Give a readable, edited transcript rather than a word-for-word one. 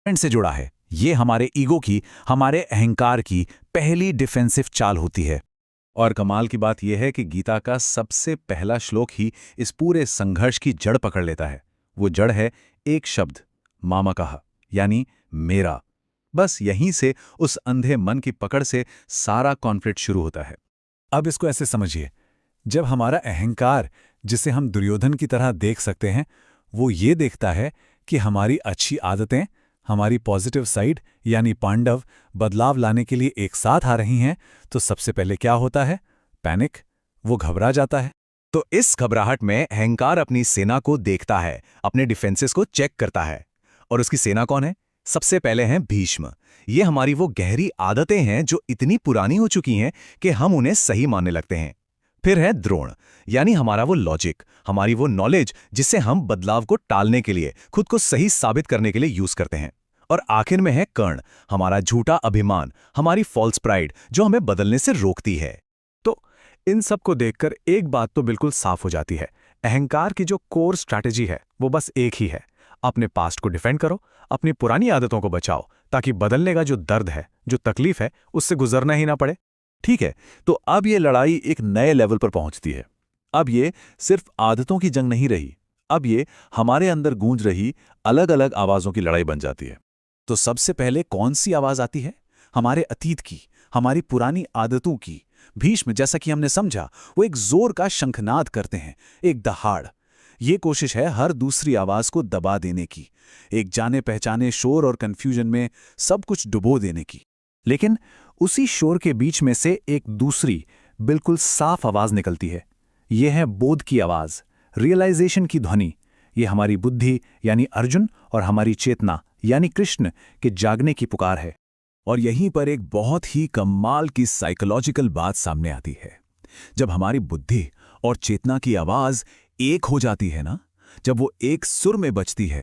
से जुड़ा है। ये हमारे ईगो की, हमारे अहंकार की पहली डिफेंसिव चाल होती है। और कमाल की बात यह है कि गीता का सबसे पहला श्लोक ही इस पूरे संघर्ष की जड़ पकड़ लेता है। वो जड़ है एक शब्द, मामकः, यानी मेरा। बस यहीं से, उस अंधे मन की पकड़ से सारा कॉन्फ्लिक्ट शुरू होता है। अब इसको ऐसे समझिए, जब हमारा अहंकार, जिसे हम दुर्योधन की तरह देख सकते हैं, वो ये देखता है कि हमारी अच्छी आदतें, हमारी पॉजिटिव साइड यानी पांडव बदलाव लाने के लिए एक साथ आ रही हैं, तो सबसे पहले क्या होता है? पैनिक। वो घबरा जाता है। तो इस घबराहट में अहंकार अपनी सेना को देखता है, अपने डिफेंसेस को चेक करता है। और उसकी सेना कौन है? सबसे पहले हैं भीष्म। ये हमारी वो गहरी आदतें हैं जो इतनी पुरानी हो चुकी हैं कि हम उन्हें सही मानने लगते हैं। फिर है द्रोण, यानी हमारा वो लॉजिक, हमारी वो नॉलेज जिससे हम बदलाव को टालने के लिए, खुद को सही साबित करने के लिए यूज करते हैं। और आखिर में है कर्ण, हमारा झूठा अभिमान, हमारी फॉल्स प्राइड जो हमें बदलने से रोकती है। तो इन सब को देखकर एक बात तो बिल्कुल साफ हो जाती है, अहंकार की जो कोर स्ट्रैटेजी है वो बस एक ही है, अपने पास्ट को डिफेंड करो, अपनी पुरानी आदतों को बचाओ, ताकि बदलने का जो दर्द है, जो तकलीफ है, उससे गुजरना ही ना पड़े। ठीक है, तो अब ये लड़ाई एक नए लेवल पर पहुंचती है। अब ये सिर्फ आदतों की जंग नहीं रही, अब ये हमारे अंदर गूंज रही अलग अलग आवाज़ों की लड़ाई बन जाती है। तो सबसे पहले कौन सी आवाज़ आती है? हमारे अतीत की, हमारी पुरानी आदतों की। भीष्म, जैसा कि हमने समझा, वो एक जोर का शंखनाद करते हैं, एक दहाड़। ये कोशिश है हर दूसरी आवाज़ को दबा देने की, एक जाने पहचाने शोर और कन्फ्यूजन में सब कुछ डुबो देने की। लेकिन उसी शोर के बीच में से एक दूसरी, बिल्कुल साफ आवाज़ निकलती है। ये है बोध की आवाज़, रियलाइजेशन की ध्वनि। ये हमारी बुद्धि यानी अर्जुन और हमारी चेतना यानी कृष्ण के जागने की पुकार है। और यहीं पर एक बहुत ही कमाल की साइकोलॉजिकल बात सामने आती है। जब हमारी बुद्धि और चेतना की आवाज़ एक हो जाती है ना, जब वो एक सुर में बजती है,